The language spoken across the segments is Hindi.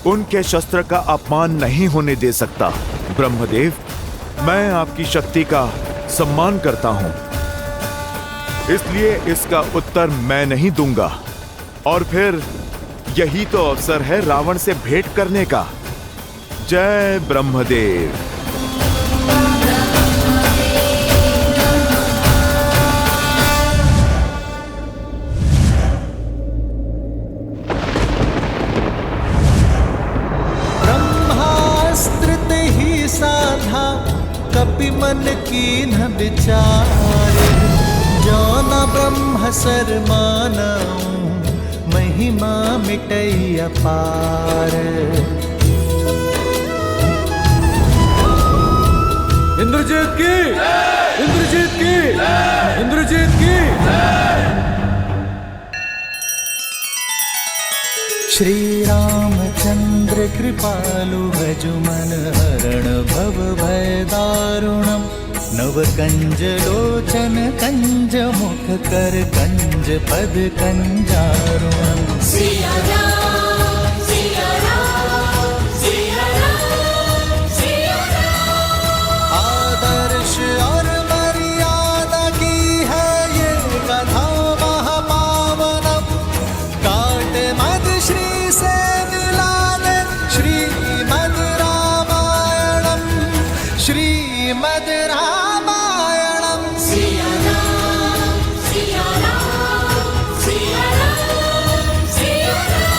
उनके शस्त्र का अपमान नहीं होने दे सकता। ब्रह्मदेव, मैं आपकी शक्ति का सम्मान करता हूं, इसलिए इसका उत्तर मैं नहीं दूंगा। और फिर यही तो अवसर है रावण से भेंट करने का। जय ब्रह्मदेव। ब्रह्मास्त्र ही साधा कपि मन कीन्ह विचारे, जो न ब्रह्म सर मानऊं महिमा मिटई अपार। इंद्रजीत की, इंद्रजीत की, इंद्रजीत की। श्री रामचंद्र कृपालु भजु मन हरण भव भय दारुणम, नव कंज लोचन कंज मुख कर कंज पद कंजारुणम। सिया राम, सिया राम, सिया राम, सिया राम। आदर्श और मर्यादा की है ये कथा महापावनम, काट मद श्री से मिलाने श्रीमद् रामायणम, श्रीमद् रामायणम। सिया राम, सिया राम, सिया राम, सिया राम।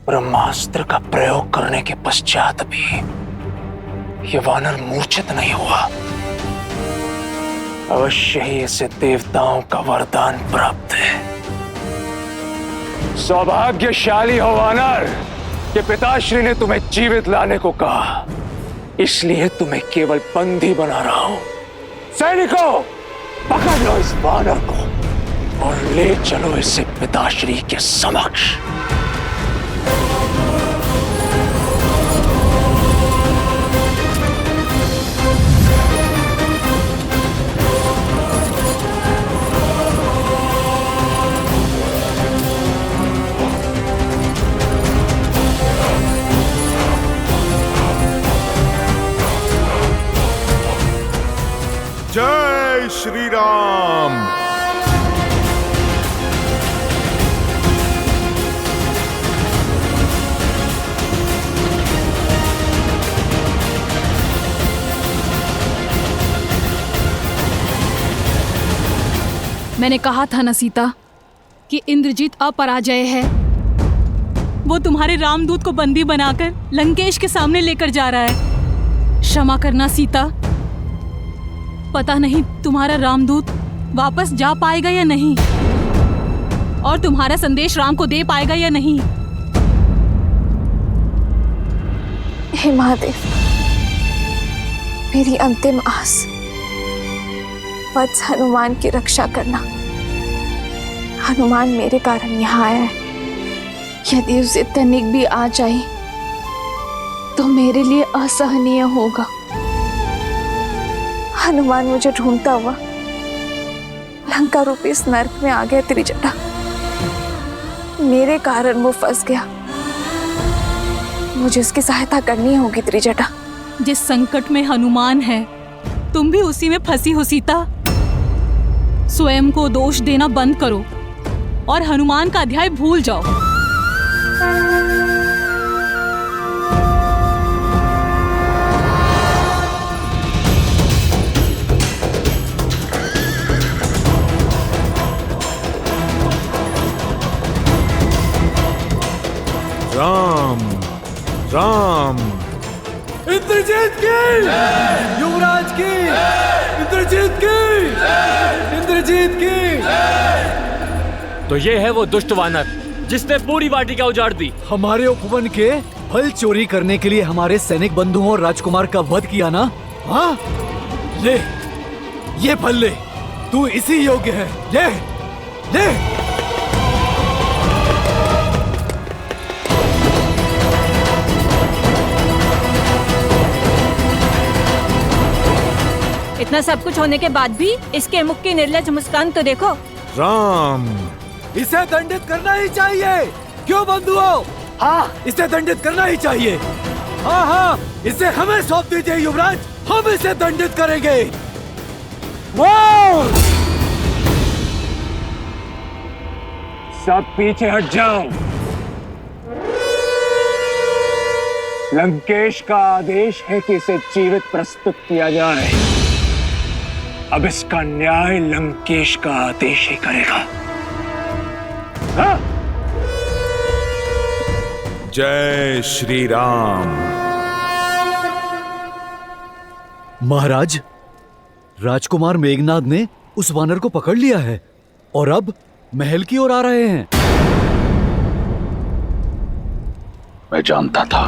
ब्रह्मास्त्र का प्रयोग करने के पश्चात भी ये वानर मूर्छित नहीं हुआ। अवश्य ही इसे देवताओं का वरदान प्राप्त है। सौभाग्यशाली हो वानर कि पिताश्री ने तुम्हें जीवित लाने को कहा, इसलिए तुम्हें केवल बंदी बना रहा हूं। सैनिकों, पकड़ लो इस वानर को और ले चलो इसे पिताश्री के समक्ष। जय श्री राम। मैंने कहा था ना सीता कि इंद्रजीत अपराजय है। वो तुम्हारे रामदूत को बंदी बनाकर लंकेश के सामने लेकर जा रहा है। क्षमा करना सीता, पता नहीं तुम्हारा रामदूत वापस जा पाएगा या नहीं, और तुम्हारा संदेश राम को दे पाएगा या नहीं। हे महादेव, मेरी अंतिम आस वत्स हनुमान की रक्षा करना। हनुमान मेरे कारण यहाँ आया है। यदि उसे तनिक भी आ जाए तो मेरे लिए असहनीय होगा। हनुमान मुझे ढूंढता हुआ लंका रूपी इस नर्क में आ गया। त्रिजटा, मेरे कारण वो फंस गया। मुझे उसकी सहायता करनी होगी। त्रिजटा, जिस संकट में हनुमान है, तुम भी उसी में फंसी हो सीता। स्वयं को दोष देना बंद करो और हनुमान का अध्याय भूल जाओ। राम राम। इंद्रजीत की, युवराज की, इंद्रजीत की, इंद्रजीत की। तो ये है वो दुष्ट वानर जिसने पूरी वाटिका उजाड़ दी। हमारे उपवन के फल चोरी करने के लिए हमारे सैनिक बंधुओं और राजकुमार का वध किया ना? हाँ, ले, ये फल ले, तू इसी योग्य है। ले, ले। इतना सब कुछ होने के बाद भी इसके मुख की निर्लज मुस्कान तो देखो। राम इसे दंडित करना ही चाहिए। क्यों बंधुओं? हाँ, इसे दंडित करना ही चाहिए। हाँ हाँ, इसे हमें सौंप दीजिए युवराज, हम इसे दंडित करेंगे। सब पीछे हट जाओ। लंकेश का आदेश है कि इसे जीवित प्रस्तुत किया जाए। अब इसका न्याय लंकेश का आदेश ही करेगा। हाँ? जय श्री राम। महाराज, राजकुमार मेघनाद ने उस वानर को पकड़ लिया है और अब महल की ओर आ रहे हैं। मैं जानता था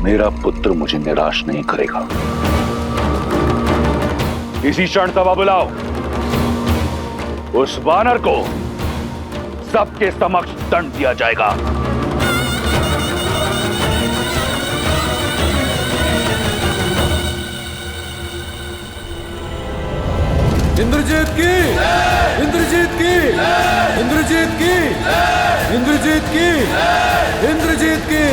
मेरा पुत्र मुझे निराश नहीं करेगा। इसी क्षण सभा बुलाओ। उस वानर को सबके समक्ष दंड दिया जाएगा। इंद्रजीत की, इंद्रजीत की, इंद्रजीत की, इंद्रजीत की, इंद्रजीत की।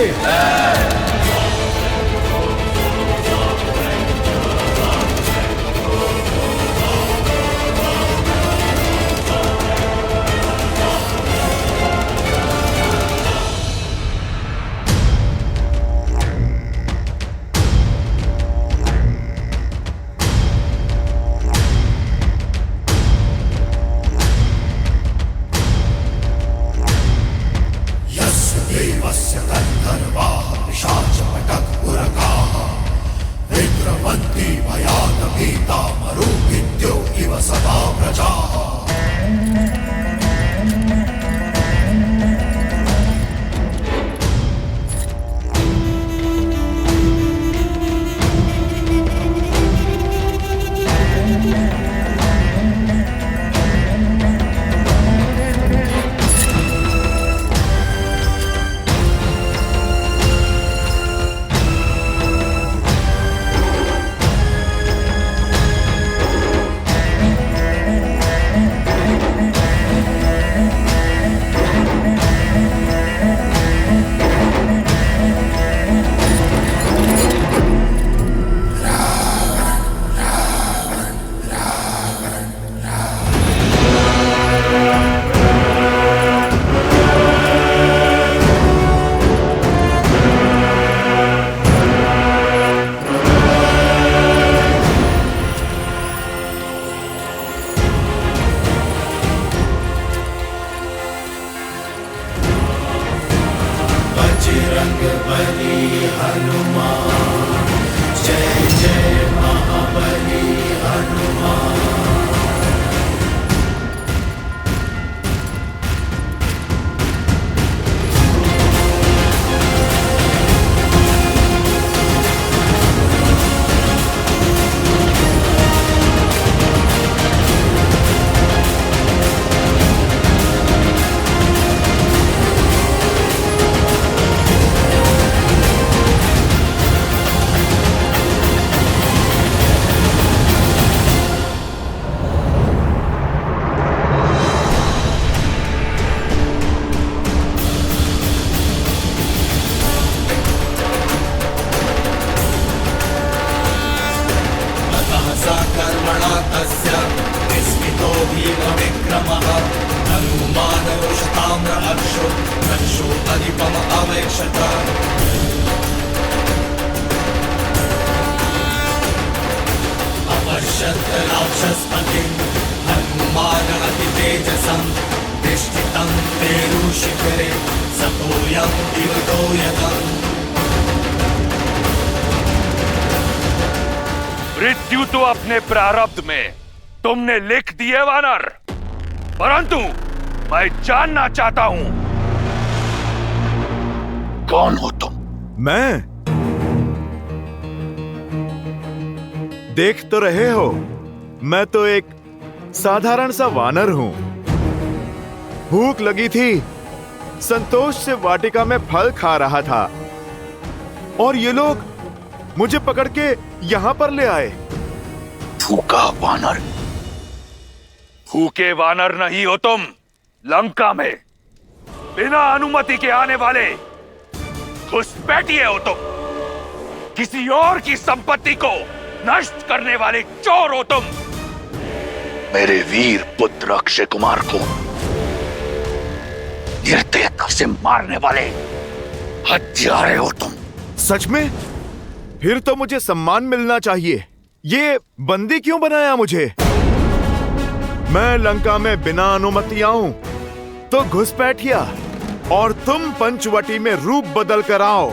मृत्यु तो अपने प्रारब्ध में तुमने लिख दिए वानर, परंतु मैं जानना चाहता हूं कौन हो तुम? मैं? देख तो रहे हो, मैं तो एक साधारण सा वानर हूं। भूख लगी थी, संतोष से वाटिका में फल खा रहा था और ये लोग मुझे पकड़ के यहां पर ले आए। भूखा वानर, भूखे वानर नहीं हो तुम। लंका में बिना अनुमति के आने वाले घुसपैठिए हो तुम। किसी और की संपत्ति को नष्ट करने वाले चोर हो तुम। मेरे वीर पुत्र अक्षय कुमार को निर्दयता से मारने वाले हत्यारे हो तुम। सच में? फिर तो मुझे सम्मान मिलना चाहिए। ये बंदी क्यों बनाया मुझे? मैं लंका में बिना अनुमति आऊं तो घुसपैठिया, और तुम पंचवटी में रूप बदल कर आओ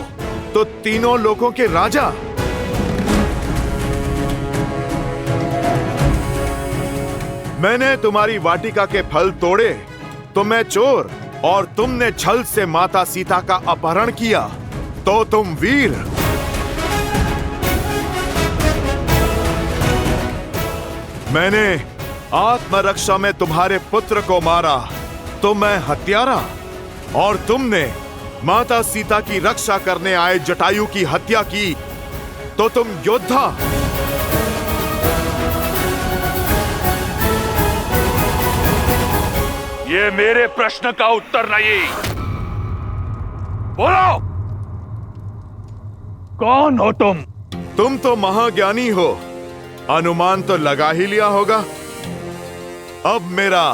तो तीनों लोगों के राजा। मैंने तुम्हारी वाटिका के फल तोड़े तो मैं चोर, और तुमने छल से माता सीता का अपहरण किया तो तुम वीर। मैंने आत्मरक्षा में तुम्हारे पुत्र को मारा तो मैं हत्यारा, और तुमने माता सीता की रक्षा करने आए जटायु की हत्या की तो तुम योद्धा। ये मेरे प्रश्न का उत्तर नहीं। बोलो, कौन हो तुम? तुम तो महाज्ञानी हो, अनुमान तो लगा ही लिया होगा। अब मेरा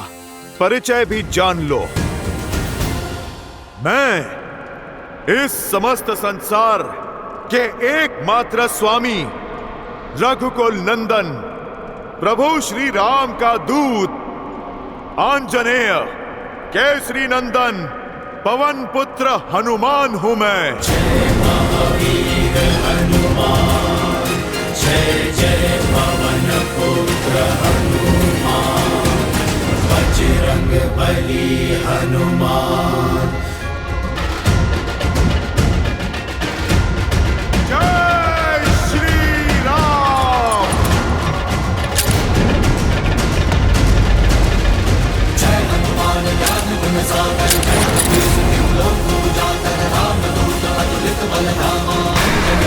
परिचय भी जान लो। मैं इस समस्त संसार के एकमात्र स्वामी, रघुकुल नंदन, प्रभु श्री राम का दूत, आंजनेय, केसरी नंदन, पवन पुत्र हनुमान हूं मैं। जय महावीर हनुमान, जय जय पवन पुत्र हनुमान, बजरंग बली हनुमान। जय श्री राम। जय हनुमान ज्ञान गुण सागर, लोक उजागर, राम दूत अतुलित बल धामा,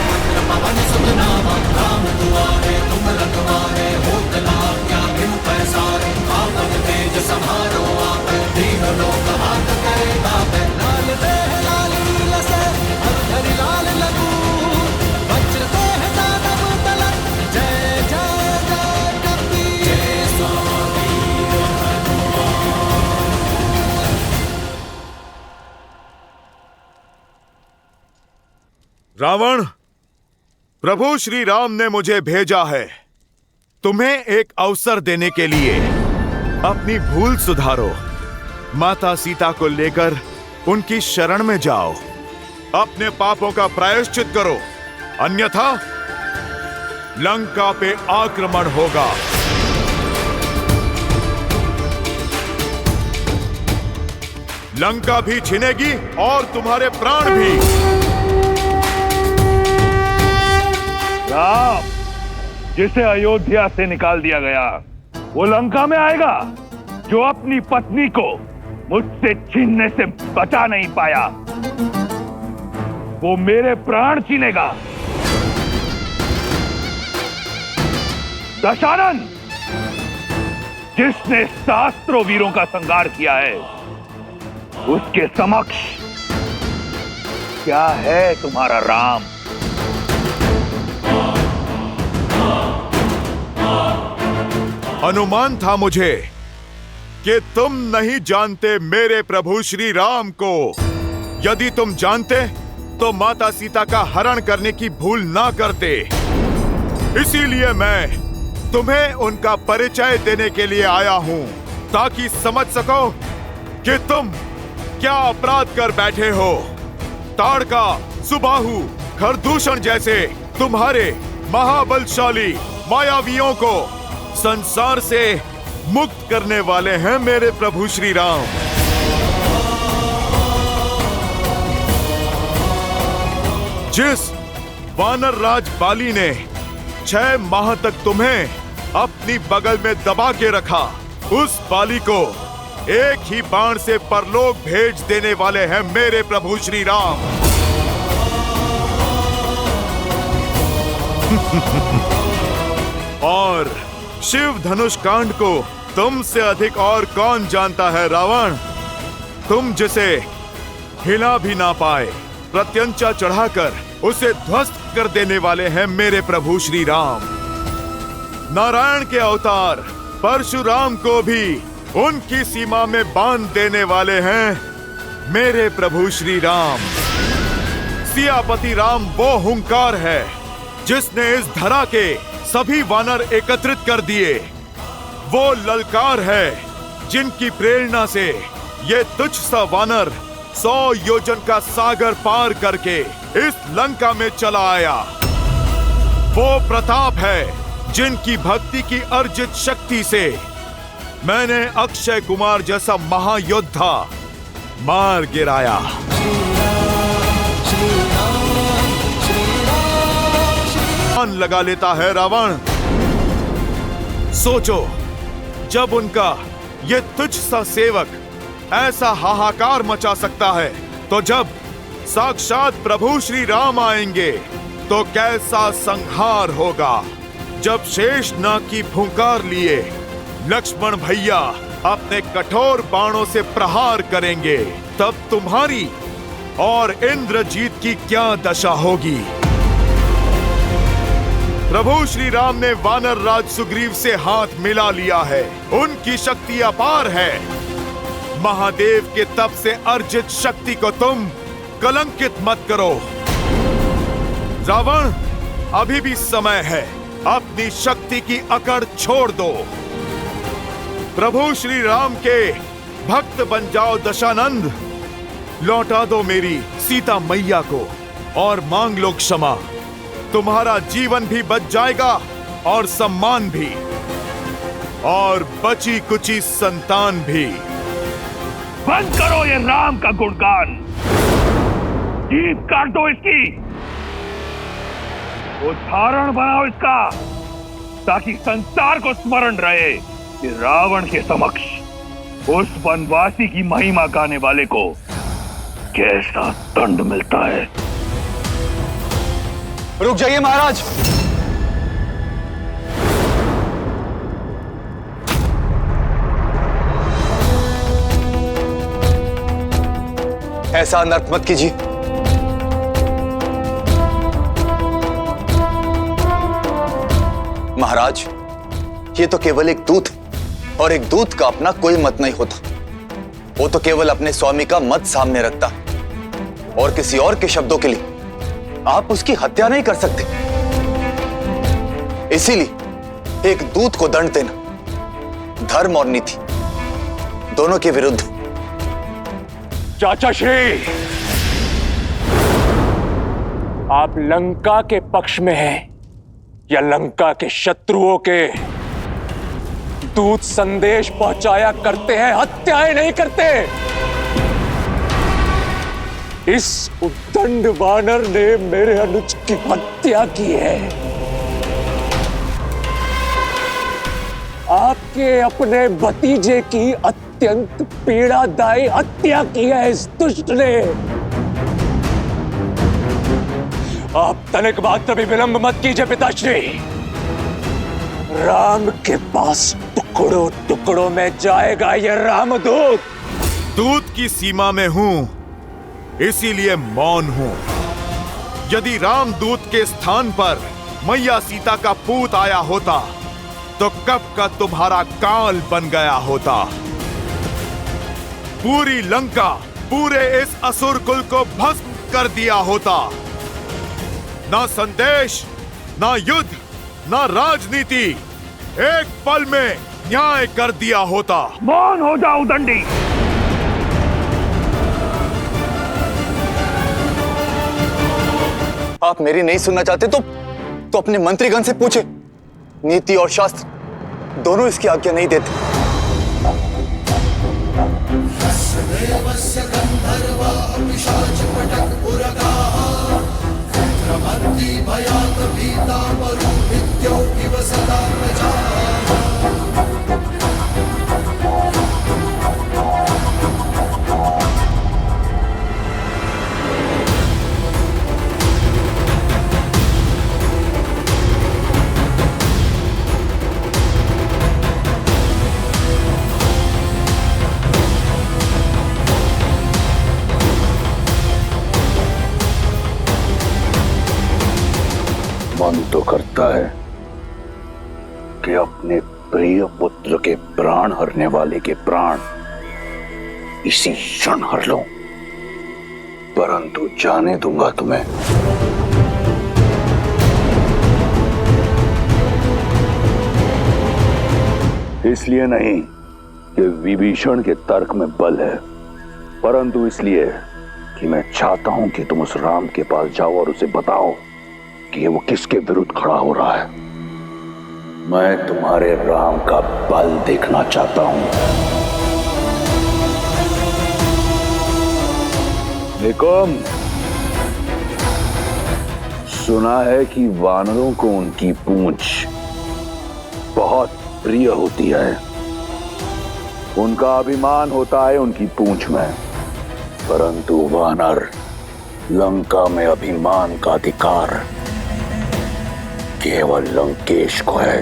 पुत्र पवन सुत नामा, राम दुआरे तुम रखवारे, होत न आज्ञा बिनु पैसारे, आपन तेज समारो आप, दीन लोक हाथ करे तापे, लाल देह लाल नील से हरि लाल लगू, वज्र देह दानव तलक, जय जय जय कपीर, जय स्वामी रावण, प्रभु श्री राम ने मुझे भेजा है तुम्हें एक अवसर देने के लिए। अपनी भूल सुधारो, माता सीता को लेकर उनकी शरण में जाओ, अपने पापों का प्रायश्चित करो, अन्यथा लंका पे आक्रमण होगा। लंका भी छिनेगी और तुम्हारे प्राण भी। राम, जिसे अयोध्या से निकाल दिया गया, वो लंका में आएगा जो अपनी पत्नी को मुझसे छीनने से बचा नहीं पाया। वो मेरे प्राण छीनेगा। दशानन, जिसने सहस्त्रों वीरों का संहार किया है, उसके समक्ष क्या है तुम्हारा राम? अनुमान था मुझे कि तुम नहीं जानते मेरे प्रभु श्री राम को। यदि तुम जानते तो माता सीता का हरण करने की भूल ना करते। इसीलिए मैं तुम्हें उनका परिचय देने के लिए आया हूं, ताकि समझ सको कि तुम क्या अपराध कर बैठे हो। ताड़का, सुबाहु, खरदूषण जैसे तुम्हारे महाबलशाली मायावियों को संसार से मुक्त करने वाले हैं मेरे प्रभु श्री राम। जिस वानर राज बाली ने 6 माह तक तुम्हें अपनी बगल में दबा के रखा, उस बाली को एक ही बाण से परलोक भेज देने वाले हैं मेरे प्रभु श्री राम। और शिव धनुष कांड को तुमसे अधिक और कौन जानता है रावण? तुम जिसे हिला भी ना पाए प्रत्यंचा चढ़ाकर उसे ध्वस्त कर देने वाले हैं मेरे प्रभु श्री राम। नारायण के अवतार परशुराम को भी उनकी सीमा में बांध देने वाले हैं मेरे प्रभु श्री राम। सियापति राम वो हुंकार है जिसने इस धरा के सभी वानर एकत्रित कर दिए। वो ललकार है जिनकी प्रेरणा से ये तुच्छ सा वानर 100 योजन का सागर पार करके इस लंका में चला आया। वो प्रताप है जिनकी भक्ति की अर्जित शक्ति से मैंने अक्षय कुमार जैसा महायोद्धा मार गिराया। मान लगा लेता है रावण। सोचो, जब उनका ये तुच्छ सा सेवक ऐसा हाहाकार मचा सकता है, तो जब साक्षात प्रभु श्री राम आएंगे तो कैसा संहार होगा। जब शेषनाग की फुंकार लिए लक्ष्मण भैया अपने कठोर बाणों से प्रहार करेंगे, तब तुम्हारी और इंद्रजीत की क्या दशा होगी। प्रभु श्री राम ने वानर राज सुग्रीव से हाथ मिला लिया है। उनकी शक्ति अपार है। महादेव के तप से अर्जित शक्ति को तुम कलंकित मत करो। रावण, अभी भी समय है, अपनी शक्ति की अकड़ छोड़ दो। प्रभु श्री राम के भक्त बन जाओ दशानंद। लौटा दो मेरी सीता मैया को और मांग लो क्षमा। तुम्हारा जीवन भी बच जाएगा और सम्मान भी, और बची कुची संतान भी। बंद करो ये राम का गुणगान। जीभ काट दो इसकी। उदाहरण बनाओ इसका, ताकि संसार को स्मरण रहे कि रावण के समक्ष उस वनवासी की महिमा गाने वाले को कैसा दंड मिलता है। रुक जाइए महाराज। ऐसा अनर्थ मत कीजिए। महाराज, ये तो केवल एक दूत है, और एक दूत का अपना कोई मत नहीं होता। वो तो केवल अपने स्वामी का मत सामने रखता, और किसी और के शब्दों के लिए आप उसकी हत्या नहीं कर सकते। इसीलिए एक दूत को दंड देना धर्म और नीति दोनों के विरुद्ध। चाचा श्री, आप लंका के पक्ष में हैं या लंका के शत्रुओं के? दूत संदेश पहुंचाया करते हैं, हत्याएं नहीं करते। इस उद्दंड वानर ने मेरे अनुज की हत्या की है। आपके अपने भतीजे की अत्यंत पीड़ादायी हत्या की है इस दुष्ट ने। आप तनिक मात्र भी विलंब मत कीजिए पिताश्री। राम के पास टुकड़ों टुकड़ों में जाएगा ये रामदूत। दूत की सीमा में हूं, इसीलिए मौन हूं। यदि रामदूत के स्थान पर मैया सीता का पूत आया होता, तो कब का तुम्हारा काल बन गया होता। पूरी लंका, पूरे इस असुर कुल को भस्म कर दिया होता। ना संदेश, ना युद्ध, ना राजनीति, एक पल में न्याय कर दिया होता। मौन हो जाओ दंडी। आप मेरी नहीं सुनना चाहते तो अपने मंत्रीगण से पूछे। नीति और शास्त्र दोनों इसकी आज्ञा नहीं देते। तो करता है कि अपने प्रिय पुत्र के प्राण हरने वाले के प्राण इसी क्षण हर लो, परंतु जाने दूंगा तुम्हें। इसलिए नहीं कि विभीषण के तर्क में बल है, परंतु इसलिए कि मैं चाहता हूं कि तुम उस राम के पास जाओ और उसे बताओ कि वो किसके विरुद्ध खड़ा हो रहा है। मैं तुम्हारे राम का बल देखना चाहता हूं। निकुम, सुना है कि वानरों को उनकी पूंछ बहुत प्रिय होती है। उनका अभिमान होता है उनकी पूंछ में, परंतु वानर लंका में अभिमान का अधिकार केवल लंकेश को है।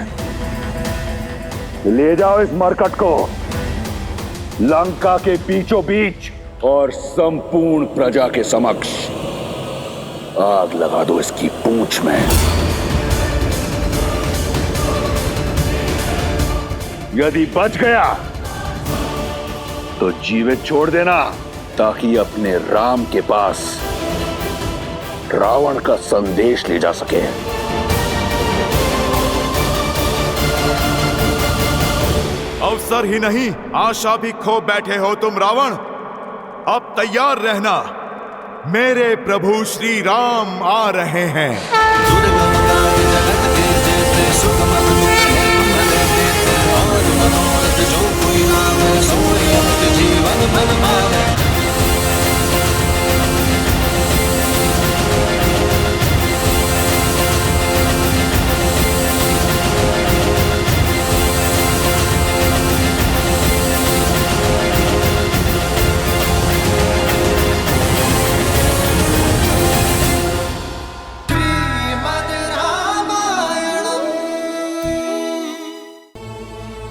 ले जाओ इस मरकट को लंका के बीचों बीच और संपूर्ण प्रजा के समक्ष आग लगा दो इसकी पूंछ में। यदि बच गया तो जीवित छोड़ देना, ताकि अपने राम के पास रावण का संदेश ले जा सके। अवसर ही नहीं, आशा भी खो बैठे हो तुम रावण। अब तैयार रहना, मेरे प्रभु श्री राम आ रहे हैं। जो कोई नाम सोए जीवन मन माने।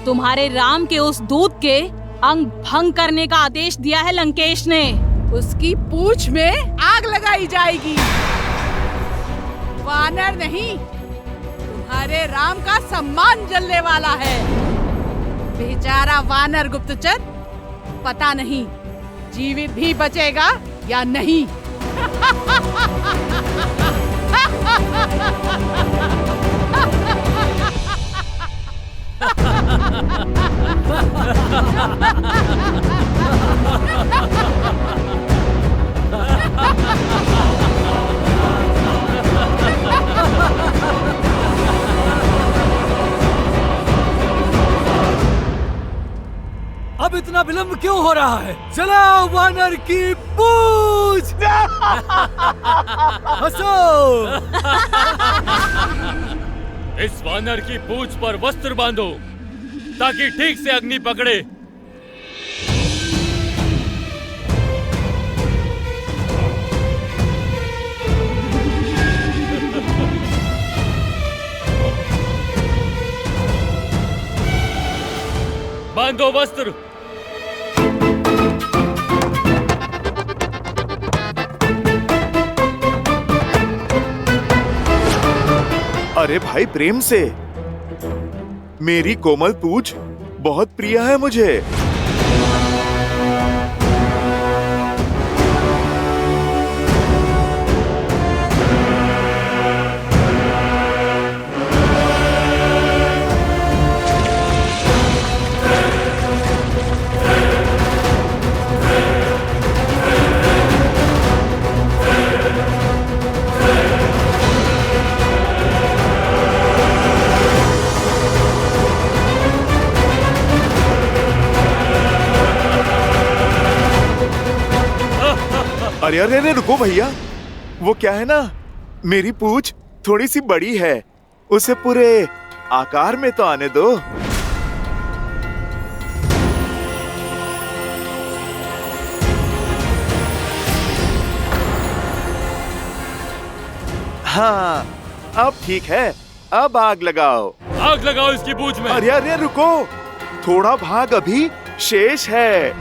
तुम्हारे राम के उस दूत के अंग भंग करने का आदेश दिया है लंकेश ने। उसकी पूंछ में आग लगाई जाएगी। वानर नहीं, तुम्हारे राम का सम्मान जलने वाला है। बेचारा वानर गुप्तचर पता नहीं जीवित भी बचेगा या नहीं। अब इतना विलंब क्यों हो रहा है? चलाओ वानर की पूंछ। हंसो। इस वानर की पूंछ पर वस्त्र बांधो ताकि ठीक से अग्नि पकड़े। बांधो वस्त्र। अरे भाई, प्रेम से। मेरी कोमल पूंछ बहुत प्रिय है मुझे। अरे अरे अरे, रुको भैया। वो क्या है ना, मेरी पूंछ थोड़ी सी बड़ी है, उसे पूरे आकार में तो आने दो। हाँ, अब ठीक है। अब आग लगाओ। आग लगाओ इसकी पूंछ में। अरे अरे रुको, थोड़ा भाग अभी शेष है।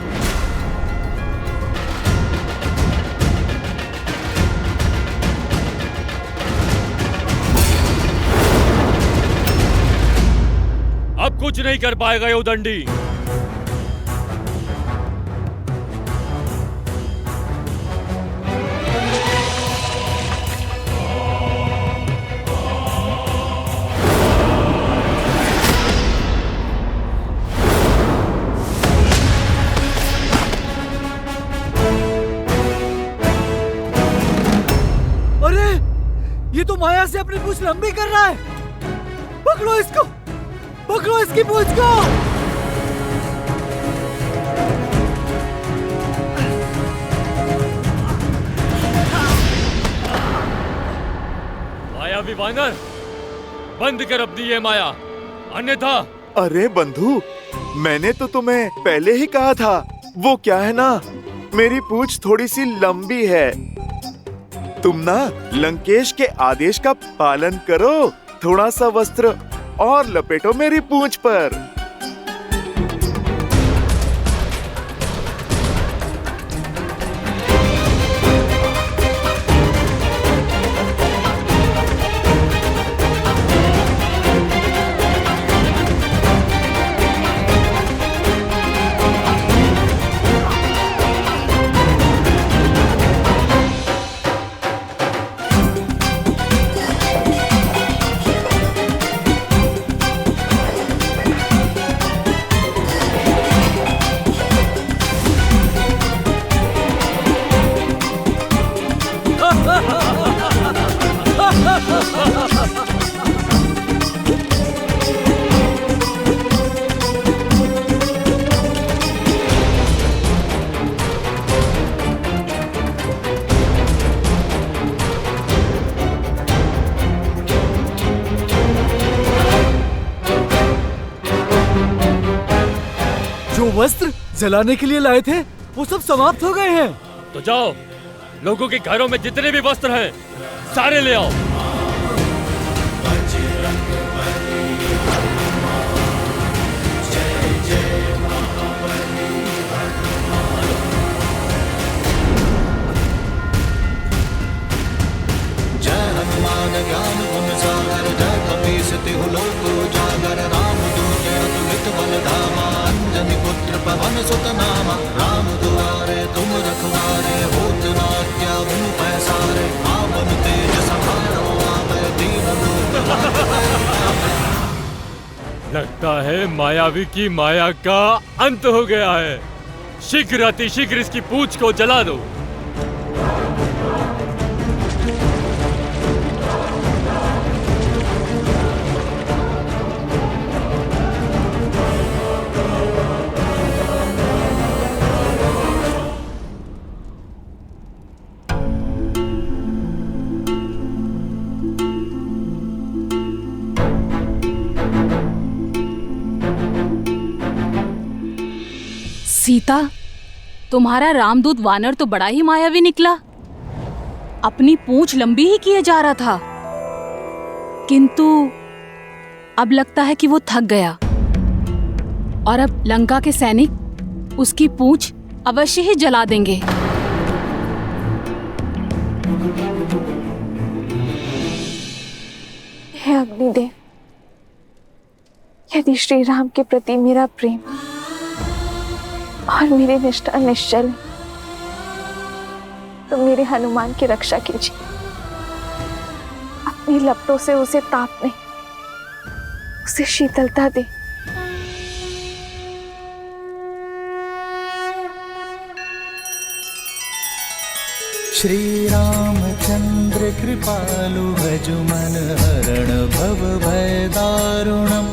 कुछ नहीं कर पाएगा ये उदंडी। अरे ये तो माया से अपनी पूंछ लंबी कर रहा है। पकड़ो इसको, पकड़ो इसकी पूंछ को। मायावी वानर, बंद कर अपनी ये माया, अन्यथा। अरे बंधु, मैंने तो तुम्हें पहले ही कहा था। वो क्या है ना, मेरी पूंछ थोड़ी सी लंबी है। तुम ना लंकेश के आदेश का पालन करो, थोड़ा सा वस्त्र और लपेटो मेरी पूंछ पर। जो वस्त्र जलाने के लिए लाए थे वो सब समाप्त हो गए हैं। तो जाओ, लोगों के घरों में जितने भी वस्त्र हैं सारे ले आओ। जय हनुमान ज्ञान गुण सागर, जय कपीस तिहु लोक उजागर, राम दूत अतुलित बल धामा, अंजनी पुत्र पवन सुत नामा, राम दुआरे तुम रखवारे, होत न अत्यागुण पैसारे, आपन तेज समारो आवे, दीन दुख लगता है मायावी की माया का अंत हो गया है। शीघ्र अतिशीघ्र इसकी पूंछ को जला दो। सीता, तुम्हारा रामदूत वानर तो बड़ा ही मायावी निकला। अपनी पूंछ लंबी ही किए जा रहा था, किंतु अब लगता है कि वो थक गया और अब लंका के सैनिक उसकी पूंछ अवश्य ही जला देंगे। हे अग्निदेव, यदि श्री राम के प्रति मेरा प्रेम और मेरी निष्ठा निश्चल, तो मेरे हनुमान की रक्षा कीजिए। अपनी लपटों से उसे ताप नहीं, उसे शीतलता दे। श्री रामचंद्र कृपालु भज मन हरण भव भय दारुणम,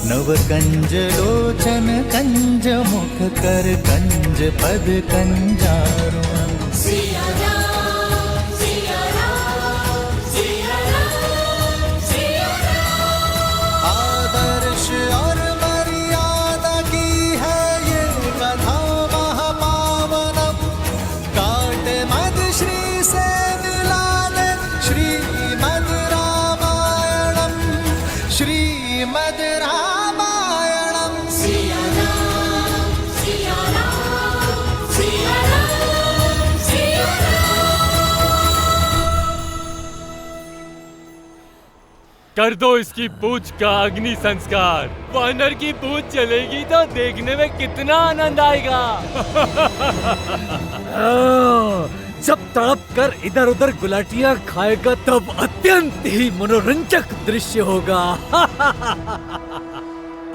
नव कंज लोचन कंज मुख कर कंज पद कंजारुणम। सिया राम, सिया राम, सिया राम, सिया राम। आदर्श और मर्यादा की है ये कथा महापावनम, काट मद श्री से मिला दे श्रीमद् रामायणम, श्रीमद् सिया राम, सिया राम, सिया राम। कर दो इसकी पूंछ का अग्नि संस्कार। वानर की पूंछ चलेगी तो देखने में कितना आनंद आएगा। जब तड़प कर इधर उधर गुलाटियां खाएगा तब अत्यंत ही मनोरंजक दृश्य होगा।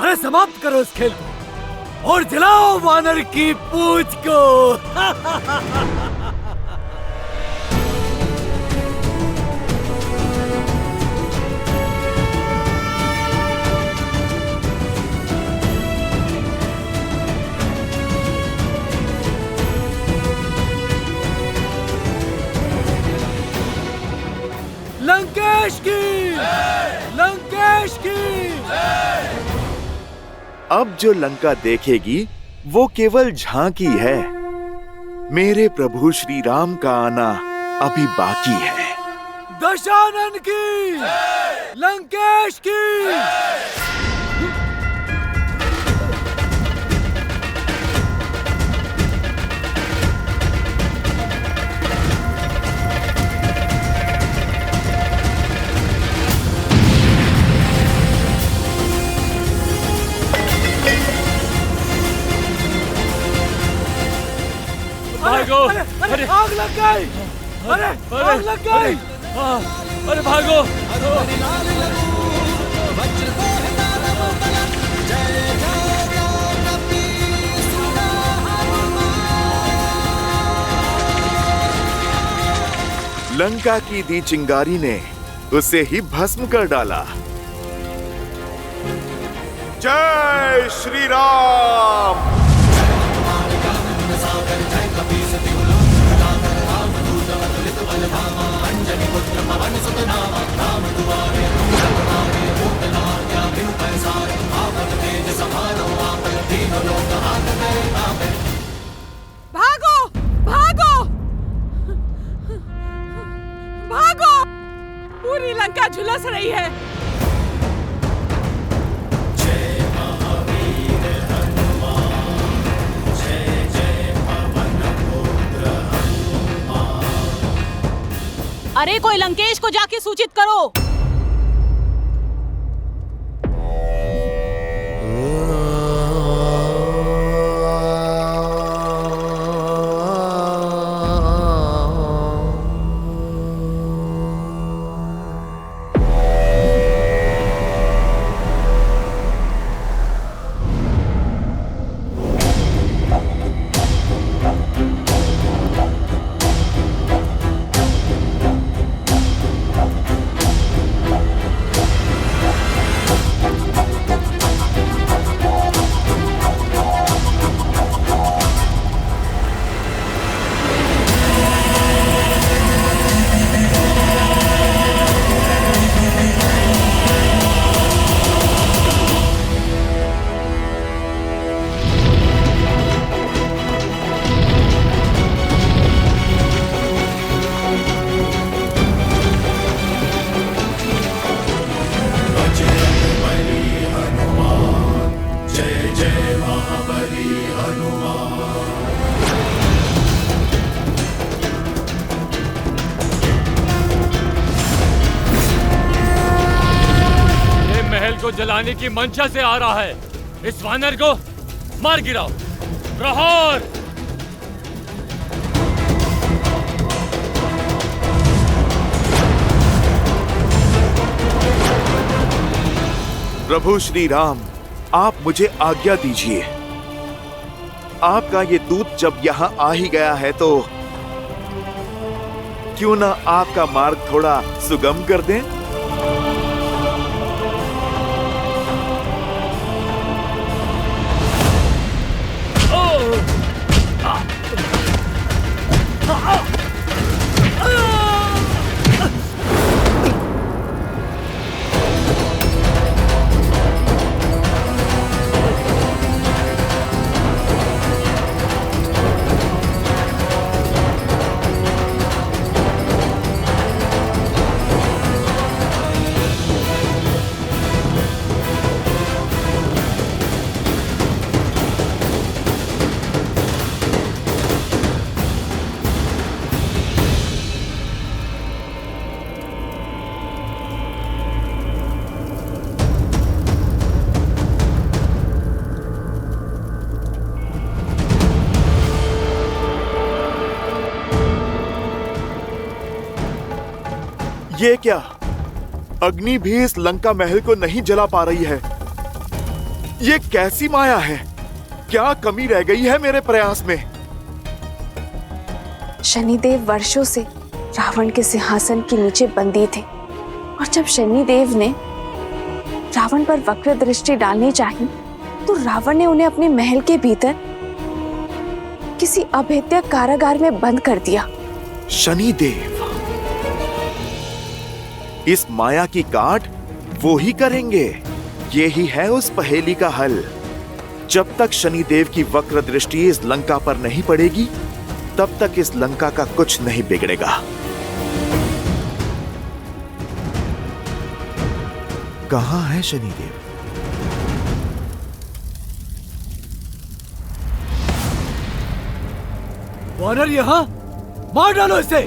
अरे समाप्त करो इस खेल को और जलाओ वानर की पूंछ को। लंकेश की, लंकेश की। अब जो लंका देखेगी वो केवल झांकी है। मेरे प्रभु श्री राम का आना अभी बाकी है। दशानन की, लंकेश की। भागो! अरे आग लग गई! अरे आग लग गई! अरे भागो! लंका की दी चिंगारी ने उसे ही भस्म कर डाला। जय श्री राम। भागो भागो भागो! पूरी लंका झुलस रही है। अरे कोई लंकेश को जाके सूचित करो। को जलाने की मंशा से आ रहा है। इस वानर को मार गिराओ। प्रहार! प्रभु श्री राम, आप मुझे आज्ञा दीजिए। आपका ये दूत जब यहाँ आ ही गया है तो क्यों ना आपका मार्ग थोड़ा सुगम कर दें? ये क्या? अग्नि भी इस लंका महल को नहीं जला पा रही है। ये कैसी माया है? क्या कमी रह गई है मेरे प्रयास में? शनिदेव वर्षों से रावण के सिंहासन के नीचे बंदी थे और जब शनिदेव ने रावण पर वक्र दृष्टि डालनी चाहिए तो रावण ने उन्हें अपने महल के भीतर किसी अभेद्य कारागार में बंद कर दिया। शनिदेव इस माया की काट वो ही करेंगे। ये ही है उस पहेली का हल। जब तक शनिदेव की वक्र दृष्टि इस लंका पर नहीं पड़ेगी तब तक इस लंका का कुछ नहीं बिगड़ेगा। कहां है शनिदेव? वानर यहां, मार डालो इसे।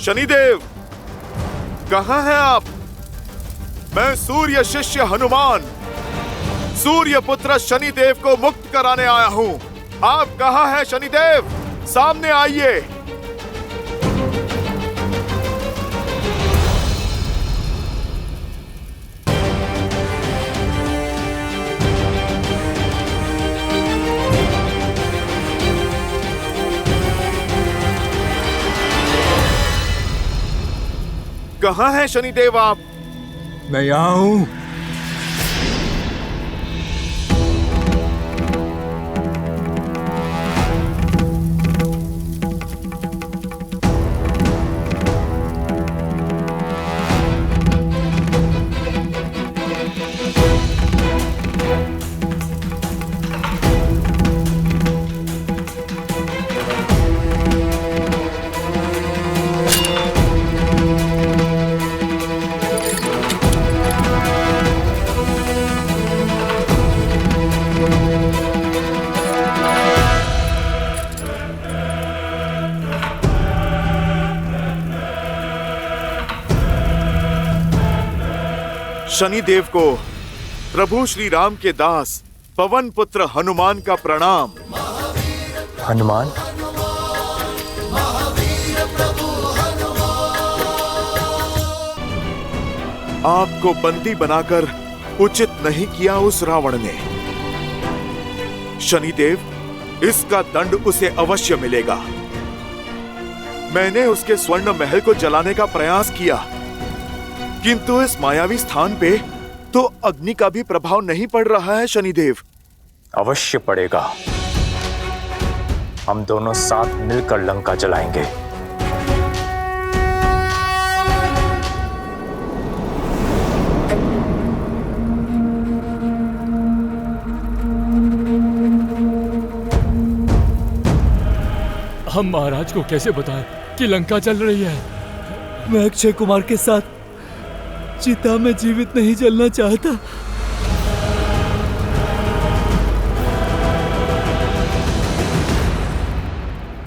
शनिदेव कहां हैं आप? मैं सूर्य शिष्य हनुमान सूर्य पुत्र शनिदेव को मुक्त कराने आया हूं। आप कहां हैं शनिदेव? सामने आइए। कहां हैं शनिदेव आप? मैं यहाँ हूँ। शनिदेव को प्रभु श्री राम के दास पवन पुत्र हनुमान का प्रणाम। हनुमान, आपको बंदी बनाकर उचित नहीं किया उस रावण ने। शनिदेव इसका दंड उसे अवश्य मिलेगा। मैंने उसके स्वर्ण महल को जलाने का प्रयास किया किंतु इस मायावी स्थान पे तो अग्नि का भी प्रभाव नहीं पड़ रहा है शनिदेव। अवश्य पड़ेगा। हम दोनों साथ मिलकर लंका जलाएंगे। हम महाराज को कैसे बताएं कि लंका जल रही है? मैं अक्षय कुमार के साथ चिता में जीवित नहीं जलना चाहता।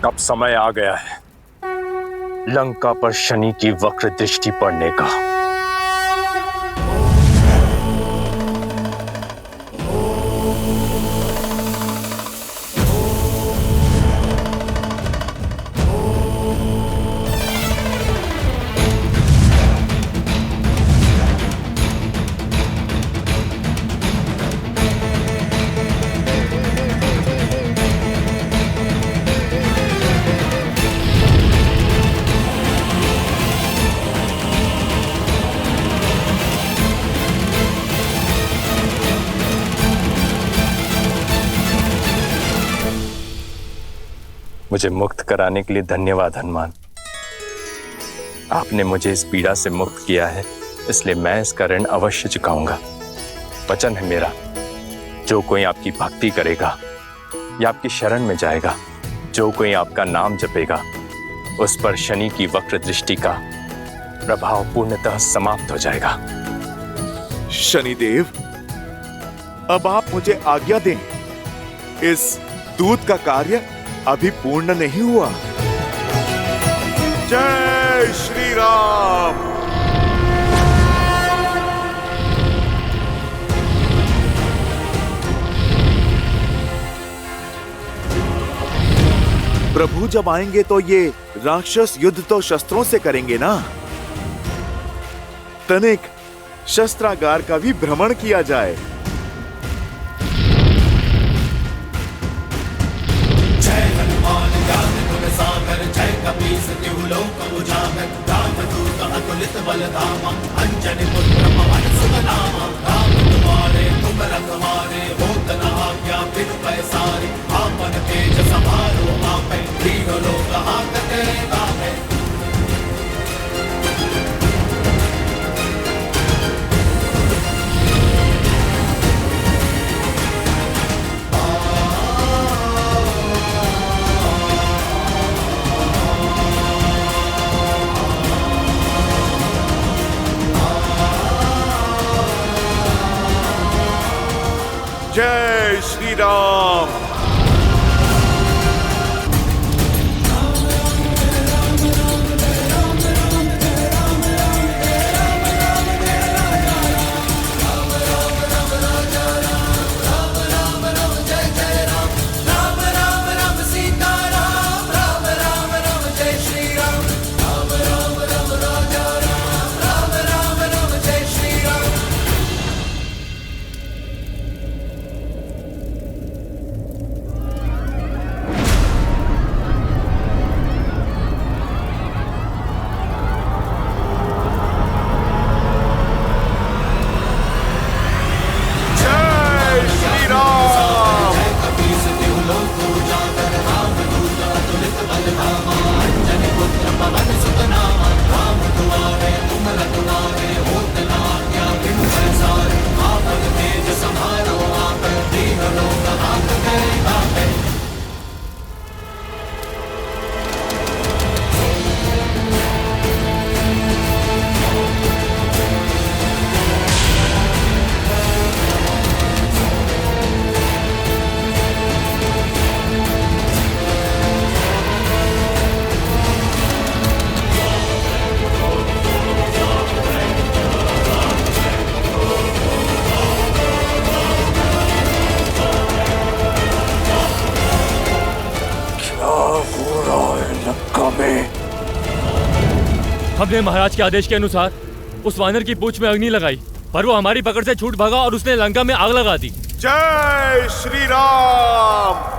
अब समय आ गया है लंका पर शनि की वक्र दृष्टि पड़ने का। मुझे मुक्त कराने के लिए धन्यवाद हनुमान। आपने मुझे इस पीड़ा से मुक्त किया है, इसलिए मैं इसका ऋण अवश्य चुकाऊंगा। वचन है मेरा, जो कोई आपकी भक्ति करेगा या आपकी शरण में जाएगा, जो कोई आपका नाम जपेगा, उस पर शनि की वक्र दृष्टि का प्रभाव पूर्णतः समाप्त हो जाएगा। शनिदेव अब आप मुझे आज्ञा दें। इस दूत का कार्य अभी पूर्ण नहीं हुआ। जय श्री राम। प्रभु जब आएंगे तो ये राक्षस युद्ध तो शस्त्रों से करेंगे ना। तनिक शस्त्रागार का भी भ्रमण किया जाए। जय हनुमान ज्ञान गुण सागर, जय कपीस तिहु लोक उजागर, रामदूत अतुलित बल धामा, अंजनी पुत्र पवन सुत नामा। राम तुम्हारे तुम रखवारे, होत न आज्ञा बिनु पैसारे। आपन तेज समारो आपै, तीनों लोक हाकते गावै। जय श्री राम। हमने महाराज के आदेश के अनुसार उस वानर की पूंछ में अग्नि लगाई, पर वो हमारी पकड़ से छूट भागा और उसने लंका में आग लगा दी। जय श्री राम।